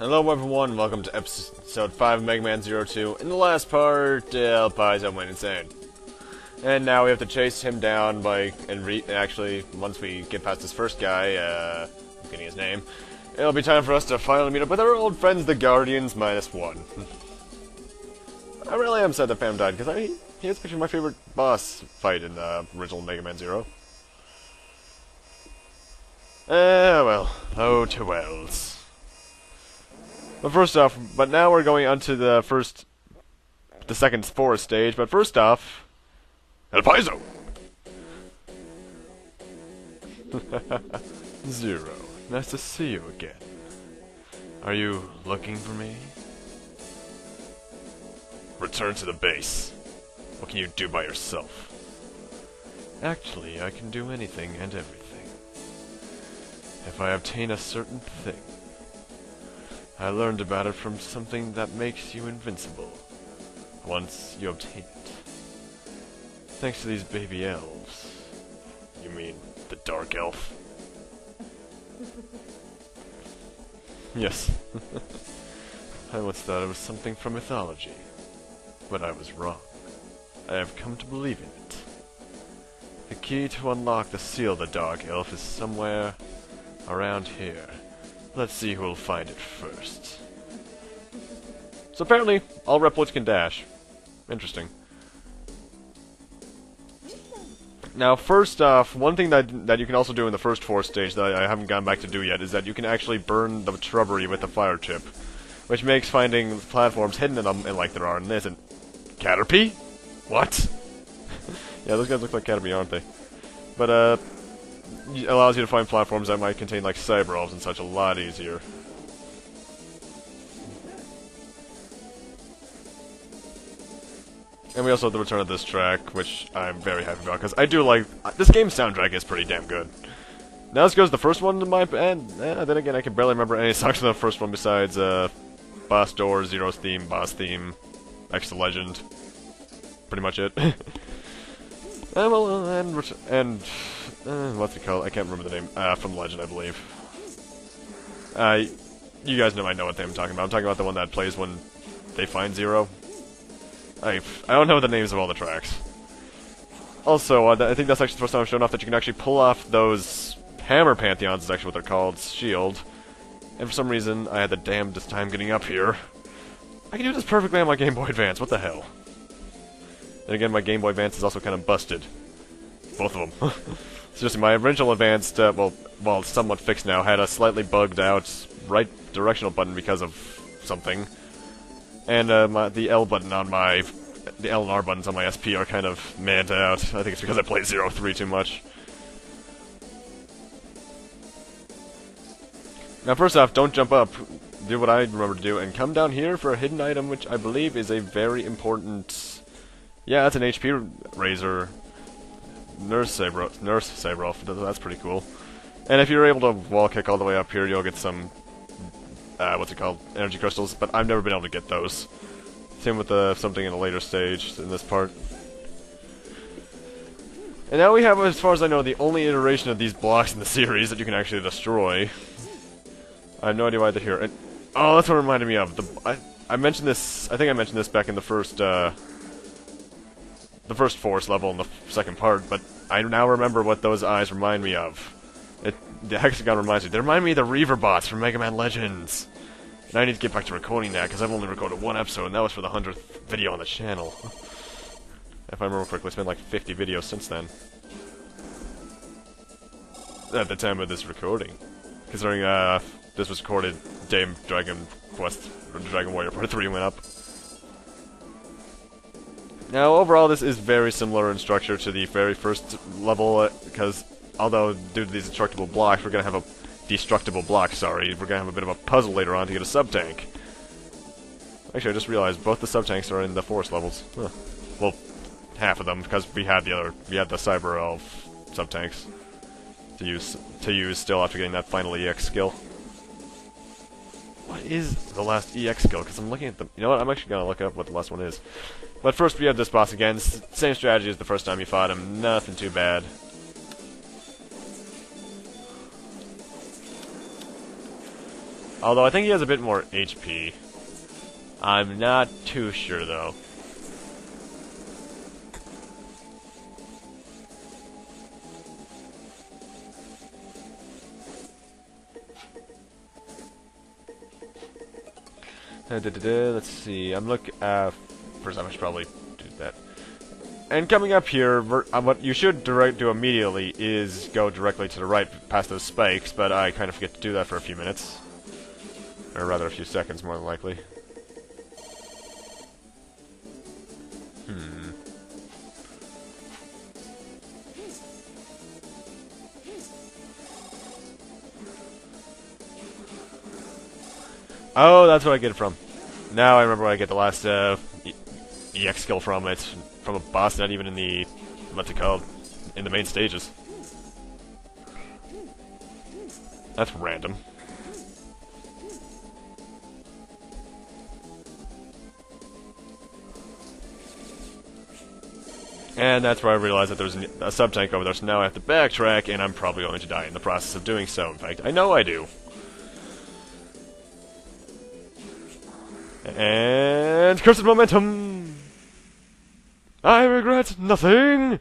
Hello everyone, welcome to episode 5 of Megaman 02. In the last part, Ep.5 went insane. And now we have to chase him down actually, once we get past this first guy, I'm getting his name, it'll be time for us to finally meet up with our old friends, the Guardians -1. I really am sad that Pam died, because he was actually my favorite boss fight in the original Mega Man 0. Well, oh to wells. But first off, now we're going on to the second forest stage, but first off, El Paizo! Zero, nice to see you again. Are you looking for me? Return to the base. What can you do by yourself? Actually, I can do anything and everything. If I obtain a certain thing. I learned about it from something that makes you invincible, once you obtain it. Thanks to these baby elves. You mean the Dark Elf? Yes. I once thought it was something from mythology, but I was wrong. I have come to believe in it. The key to unlock the seal of the Dark Elf is somewhere around here. Let's see who will find it first. So apparently, all Reploids can dash. Interesting. Now, first off, one thing that you can also do in the first forest stage that I haven't gone back to do yet is that you can actually burn the shrubbery with the fire chip, which makes finding platforms hidden in them, and like there are in this, and Caterpie? What? Yeah, those guys look like Caterpie, aren't they? But, it allows you to find platforms that might contain, like, cyber elves and such a lot easier. And we also have the return of this track, which I'm very happy about, because I do like... this game's soundtrack is pretty damn good. Now this goes the first one to my... and then again, I can barely remember any songs from the first one besides, Boss Door, Zero's theme, Boss theme, Extra Legend. Pretty much it. What's it called? I can't remember the name. From Legend, I believe. You guys might know what I'm talking about. I'm talking about the one that plays when they find Zero. I don't know the names of all the tracks. Also, I think that's actually the first time I've shown off that you can actually pull off those hammer pantheons, is actually what they're called, shield. And for some reason, I had the damnedest time getting up here. I can do this perfectly on my Game Boy Advance, what the hell? Then again, my Game Boy Advance is also kind of busted. Both of them. Seriously, my original Advance, well, it's somewhat fixed now, had a slightly bugged out right directional button because of something. And the L button on the L and R buttons on my SP are kind of manned out. I think it's because I played 03 too much. Now first off, don't jump up. Do what I remember to do, and come down here for a hidden item, which I believe is a very important... yeah, that's an HP raiser. Nurse Saber Elf, that's pretty cool. And if you're able to wall kick all the way up here, you'll get some, what's it called, energy crystals, but I've never been able to get those. Same with something in a later stage in this part. And now we have, as far as I know, the only iteration of these blocks in the series that you can actually destroy. I have no idea why they're here. And, oh, that's what it reminded me of. I mentioned this, I think I mentioned this back in the first forest level in the second part, but I now remember what those eyes remind me of. The hexagon reminds me. They remind me of the Reaver bots from Mega Man Legends. And I need to get back to recording that, because I've only recorded one episode, and that was for the 100th video on the channel. If I remember correctly, it's been like 50 videos since then. At the time of this recording. Considering, this was recorded day Dragon Quest, or Dragon Warrior Part 3 went up. Now, overall, this is very similar in structure to the very first level, because although due to these destructible blocks, we're going to have a destructible block, sorry, we're going to have a bit of a puzzle later on to get a sub-tank. Actually, I just realized both the sub-tanks are in the forest levels. Huh. Well, half of them, because we had the Cyber Elf sub-tanks to use still after getting that final EX skill. What is the last EX skill? Because I'm looking at them. You know what? I'm actually going to look up what the last one is. But first, we have this boss again. Same strategy as the first time you fought him. Nothing too bad. Although I think he has a bit more HP. I'm not too sure, though. Let's see. I'm looking. First, I should probably do that. And coming up here, what you should do immediately is go directly to the right past those spikes, but I kind of forget to do that for a few minutes. Or rather, a few seconds, more than likely. Oh, that's what I get it from. Now I remember where I get the last EX skill from. It's from a boss, not even in the, what's it called, in the main stages. That's random. And that's where I realized that there's a sub-tank over there, so now I have to backtrack, and I'm probably going to die in the process of doing so. In fact, I know I do. And cursed momentum! I regret nothing!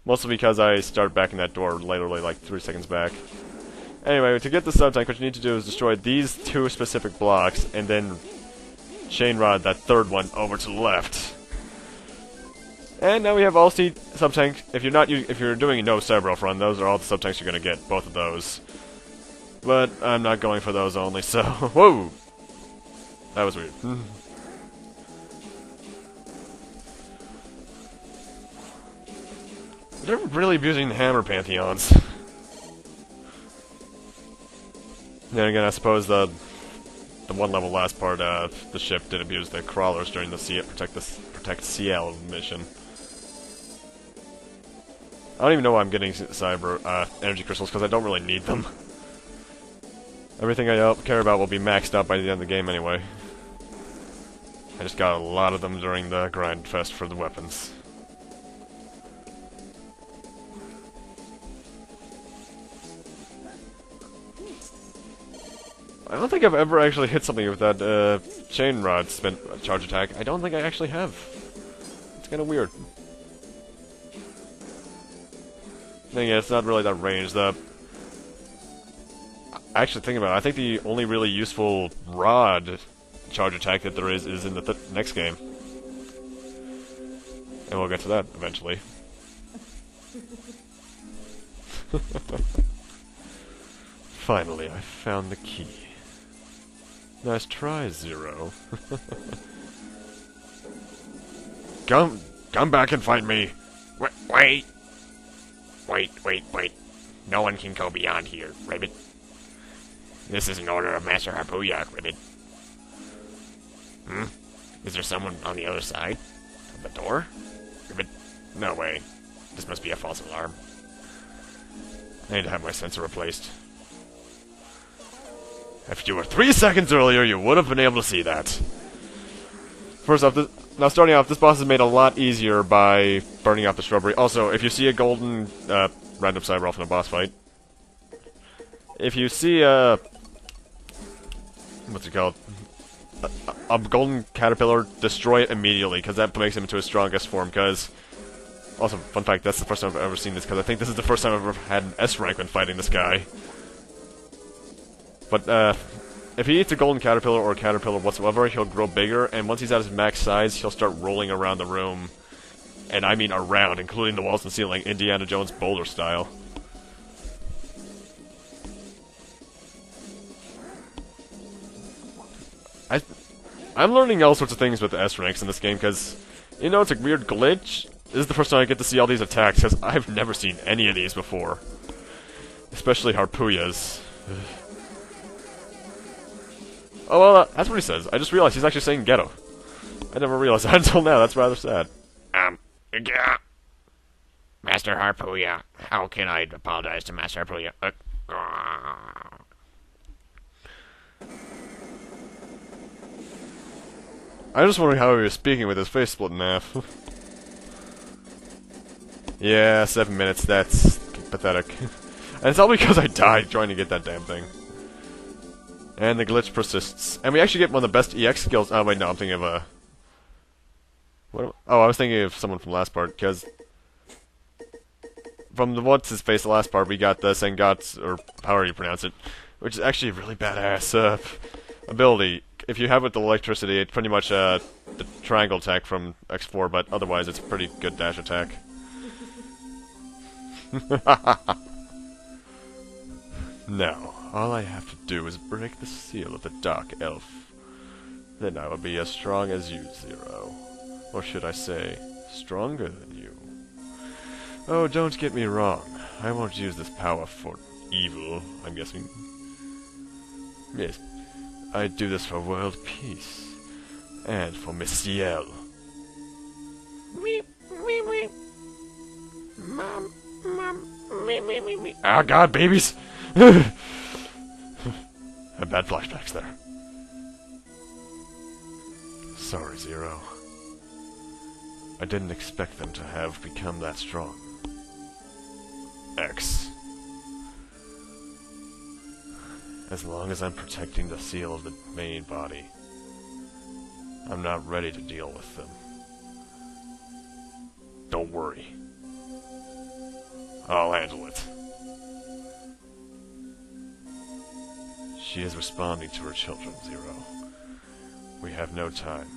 Mostly because I started back in that door literally like 3 seconds back. Anyway, to get the sub-tank, what you need to do is destroy these 2 specific blocks, and then chain rod that 3rd one over to the left. And now we have all sub-tank. If you're doing no Cyber run, those are all the sub-tanks you're gonna get, both of those. But I'm not going for those only, so whoa! That was weird. They're really abusing the hammer pantheons. Then again, I suppose the one level last part of the ship did abuse the crawlers during the protect CL mission. I don't even know why I'm getting cyber energy crystals because I don't really need them. Everything I care about will be maxed out by the end of the game anyway. I just got a lot of them during the grind fest for the weapons. I don't think I've ever actually hit something with that chain rod charge attack. I don't think I actually have. It's kind of weird. Then again, it's not really that range. Actually, thinking about it, I think the only really useful rod charge attack that there is in the next game. And we'll get to that eventually. Finally, I found the key. Nice try, Zero. Come back and find me. Wait. No one can go beyond here, Ribbit. This is an order of Master Harpooya, Ribbit. Is there someone on the other side of the door? Ribbit? No way. This must be a false alarm. I need to have my sensor replaced. If you were 3 seconds earlier, you would have been able to see that. First off, now starting off, this boss is made a lot easier by burning out the shrubbery. Also, if you see a golden random cyber elf in a boss fight, if you see what's it called? A golden caterpillar, destroy it immediately, because that makes him into his strongest form, because... Also, fun fact, that's the first time I've ever seen this, because I think this is the first time I've ever had an S rank when fighting this guy. But, if he eats a golden caterpillar or a caterpillar whatsoever, he'll grow bigger, and once he's at his max size, he'll start rolling around the room. And I mean around, including the walls and ceiling, Indiana Jones boulder style. I'm learning all sorts of things with the S ranks in this game, because, you know, it's a weird glitch. This is the first time I get to see all these attacks, because I've never seen any of these before. Especially Harpooya's. Oh, well, that's what he says. I just realized he's actually saying ghetto. I never realized that until now. That's rather sad. Yeah. Master Harpooya. How can I apologize to Master Harpooya? I'm just wondering how he was speaking with his face split in half. Yeah, 7 minutes. That's pathetic. And it's all because I died trying to get that damn thing. And the glitch persists. And we actually get one of the best EX skills. Oh, wait, no, I'm thinking of, I was thinking of someone from last part, because from the what's-his-face, the last part, we got the Sengatsu, or however you pronounce it, which is actually a really badass ability. If you have it with the electricity, it's pretty much the triangle attack from X4, but otherwise it's a pretty good dash attack. Now, all I have to do is break the seal of the Dark Elf. Then I will be as strong as you, Zero. Or should I say, stronger than you. Oh, don't get me wrong. I won't use this power for evil, I'm guessing. Yes, I do this for world peace. And for Miss Ciel. Weep, weep, weep. Mom, me. Ah, God, babies! Had bad flashbacks there. Sorry, Zero. I didn't expect them to have become that strong. X. As long as I'm protecting the seal of the main body, I'm not ready to deal with them. Don't worry. I'll handle it. She is responding to her children, Zero. We have no time.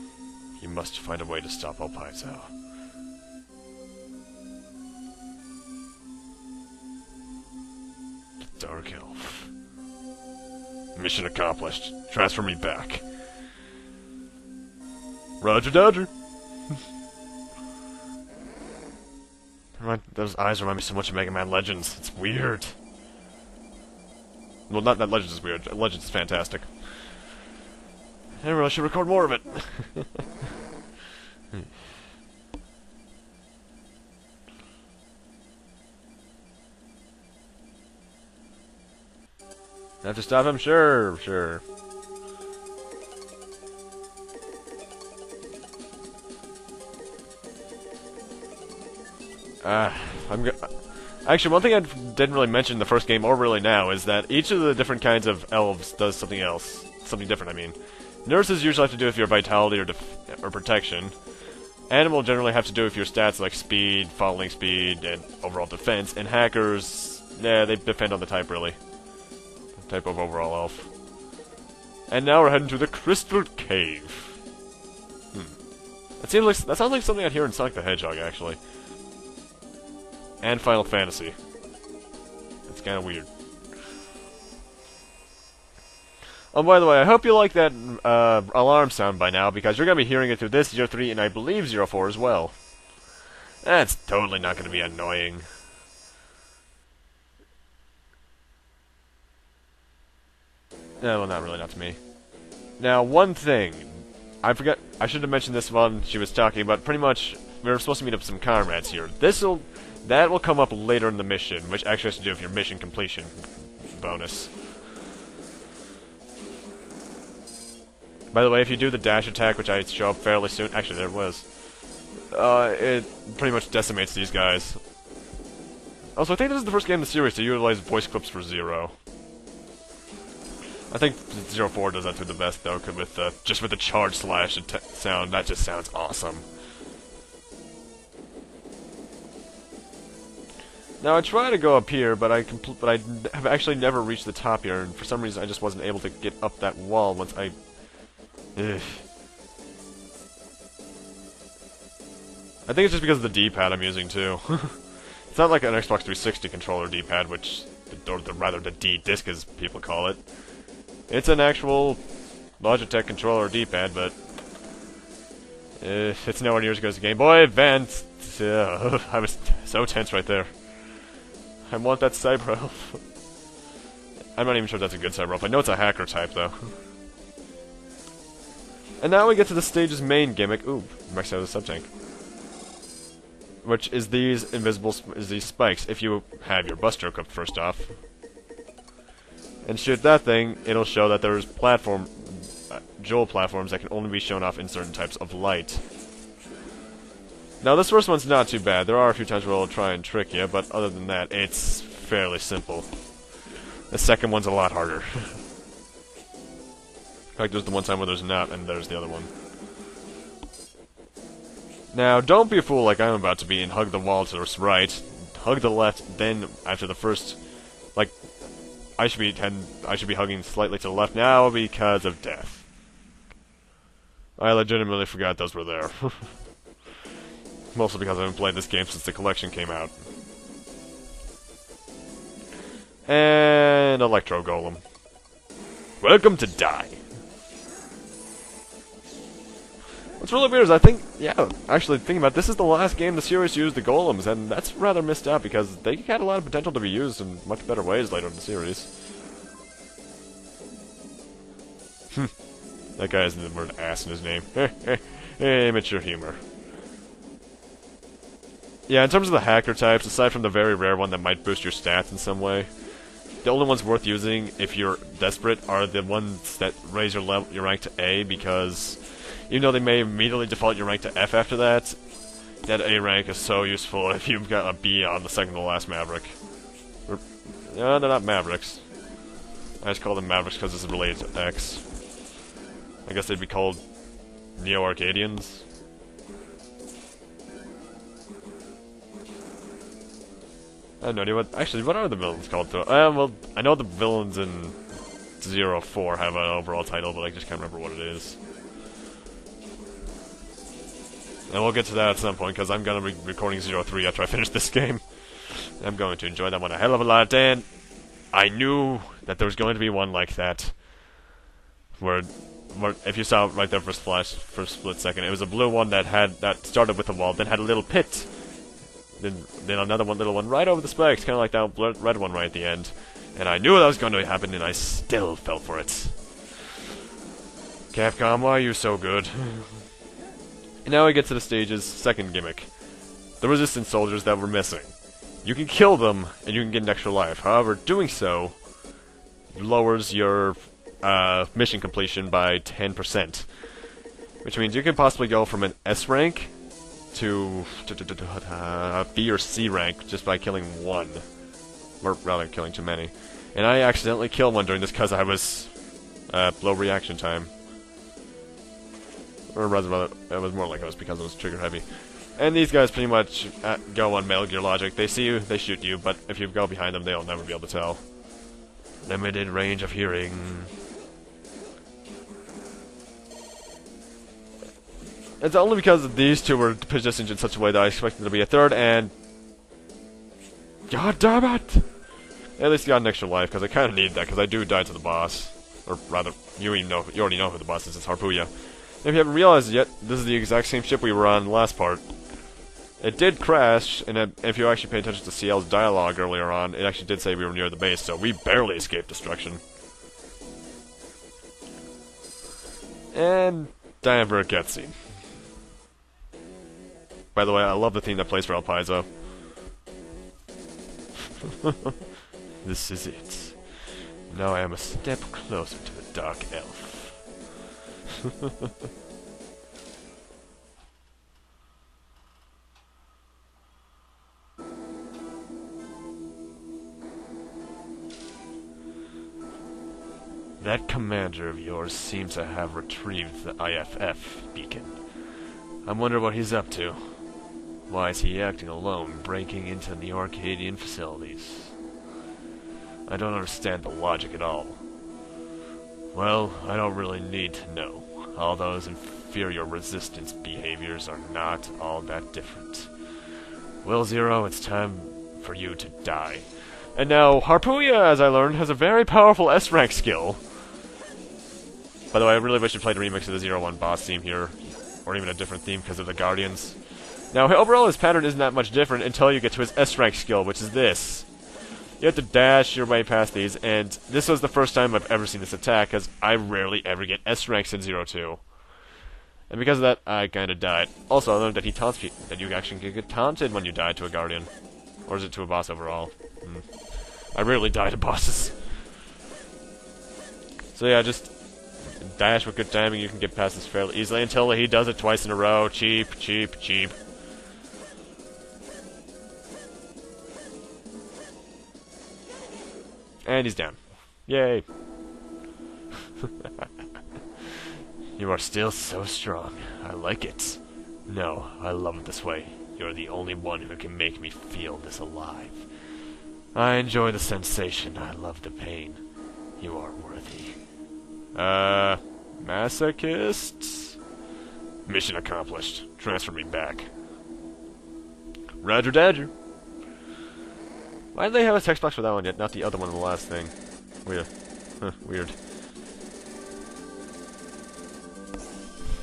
You must find a way to stop Opaizo. The Dark Elf. Mission accomplished. Transfer me back. Roger Dodger. Those eyes remind me so much of Mega Man Legends. It's weird. Well, not that Legends is weird. Legends is fantastic. I really should record more of it. Have to stop him? Sure. Actually, one thing I didn't really mention in the first game, or really now, is that each of the different kinds of elves does something else. Something different, I mean. Nurses usually have to do with your vitality or protection. Animal generally have to do with your stats like speed, falling speed, and overall defense. And hackers, yeah, they depend on the type, really. The type of overall elf. And now we're heading to the Crystal Cave. That sounds like something I'd hear in Sonic the Hedgehog, actually. And Final Fantasy. It's kind of weird. Oh, by the way, I hope you like that alarm sound by now, because you're going to be hearing it through this 03 and I believe 04 as well. That's totally not going to be annoying. No, well, not really, not to me. Now, one thing. I should have mentioned this while she was talking, but pretty much, we were supposed to meet up some comrades here. That will come up later in the mission, which actually has to do with your mission completion bonus. By the way, if you do the dash attack, which I show up fairly soon, actually there it was, it pretty much decimates these guys. Also, I think this is the first game in the series to utilize voice clips for Zero. I think 04 does that to the best though, cause just with the charge slash sound, that just sounds awesome. Now I try to go up here, but I have actually never reached the top here, and for some reason I just wasn't able to get up that wall once I. Ugh. I think it's just because of the D-pad I'm using too. It's not like an Xbox 360 controller D-pad, or rather the D-disc as people call it. It's an actual Logitech controller D-pad, but it's nowhere near as good as the Game Boy Advance. I was so tense right there. I want that Cyber Elf. I'm not even sure if that's a good Cyber Elf. I know it's a hacker type, though. And now we get to the stage's main gimmick. Ooh, max out of the sub-tank. Which is these these spikes, if you have your Buster equipped first off. And shoot that thing, it'll show that there's Joel platforms that can only be shown off in certain types of light. Now, this first one's not too bad. There are a few times where it'll try and trick you, but other than that, it's fairly simple. The second one's a lot harder. In fact, there's the one time where there's not, and there's the other one. Now, don't be a fool like I'm about to be and hug the wall to the right. Hug the left, then after the first... Like, I should be hugging slightly to the left now because of death. I legitimately forgot those were there. Mostly because I haven't played this game since the collection came out. And Electro Golem. Welcome to Die. What's really weird is I think, yeah, actually thinking about it, this is the last game the series used the golems, and that's rather missed out because they had a lot of potential to be used in much better ways later in the series. That guy has the word ass in his name. Immature humor. Yeah, in terms of the hacker types, aside from the very rare one that might boost your stats in some way, the only ones worth using if you're desperate are the ones that raise your rank to A, because even though they may immediately default your rank to F after that, that A rank is so useful if you've got a B on the second to last Maverick. No, they're not Mavericks. I just call them Mavericks because it's related to X. I guess they'd be called Neo-Arcadians. I have no idea what... Actually, what are the villains called, though? Well, I know the villains in 0-4 have an overall title, but I just can't remember what it is. And we'll get to that at some point, because I'm going to be recording 0-3 after I finish this game. I'm going to enjoy that one a hell of a lot, and I knew that there was going to be one like that. Where if you saw it right there for a split second, it was a blue one that started with a wall, then had a little pit. Then another little one right over the spikes, kind of like that red one right at the end. And I knew that was going to happen, and I still fell for it. Capcom, why are you so good? And now we get to the stage's second gimmick. The resistance soldiers that were missing. You can kill them, and you can get an extra life. However, doing so lowers your mission completion by 10%. Which means you can possibly go from an S rank to B or C rank just by killing one. Or rather, killing too many. And I accidentally killed one during this because I was low reaction time. Or rather, it was more like it was because it was trigger heavy. And these guys pretty much go on Metal Gear logic. They see you, they shoot you, but if you go behind them, they'll never be able to tell. Limited range of hearing. It's only because these two were positioned in such a way that I expected there to be a third, and... God damn it! At least you got an extra life, because I kind of need that, because I do die to the boss. Or rather, you already know who the boss is, it's Harpuya. If you haven't realized it yet, this is the exact same ship we were on in the last part. It did crash, and if you actually pay attention to CL's dialogue earlier on, it actually did say we were near the base, so we barely escaped destruction. And time for a cutscene. By the way, I love the theme that plays for El Paizo. This is it. Now I am a step closer to the Dark Elf. That commander of yours seems to have retrieved the IFF beacon. I wonder what he's up to. Why is he acting alone, breaking into the Arcadian facilities? I don't understand the logic at all. Well, I don't really need to know. All those inferior resistance behaviors are not all that different. Well, Zero, it's time for you to die. And now, Harpuya, as I learned, has a very powerful S-rank skill. By the way, I really wish you played a remix of the 0-1 boss theme here. Or even a different theme because of the Guardians. Now, overall, his pattern isn't that much different until you get to his S-rank skill, which is this. You have to dash your way past these, and this was the first time I've ever seen this attack, because I rarely ever get S-ranks in 0-2. And because of that, I kinda died. Also, I learned that he taunts people, that you actually can get taunted when you die to a Guardian. Or is it to a boss overall? I rarely die to bosses. So yeah, just dash with good timing, you can get past this fairly easily until he does it twice in a row. Cheap, cheap, cheap. And he's down. Yay. You are still so strong. I like it. No, I love it this way. You're the only one who can make me feel this alive. I enjoy the sensation. I love the pain. You are worthy. Masochists? Mission accomplished. Transfer me back. Roger Dodger. Why did they have a text box for that one yet, not the other one in the last thing? Weird. Huh, weird.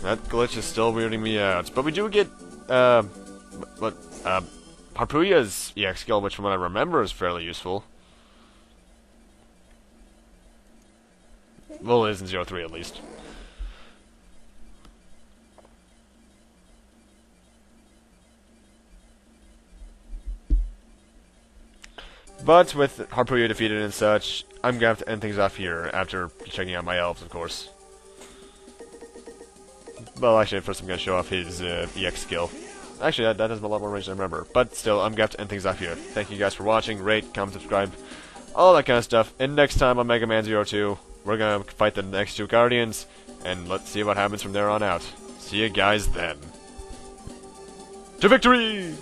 That glitch is still weirding me out. But we do get, Harpuya's EX skill, which from what I remember is fairly useful. Well, it is in 03 at least. But with Harpuya defeated and such, I'm gonna have to end things off here after checking out my elves, of course. Well, actually, first I'm gonna show off his EX skill. Actually, that has a lot more range than I remember. But still, I'm gonna have to end things off here. Thank you guys for watching, rate, comment, subscribe, all that kind of stuff. And next time on Megaman 02, we're gonna fight the next two Guardians, and let's see what happens from there on out. See you guys then. To victory!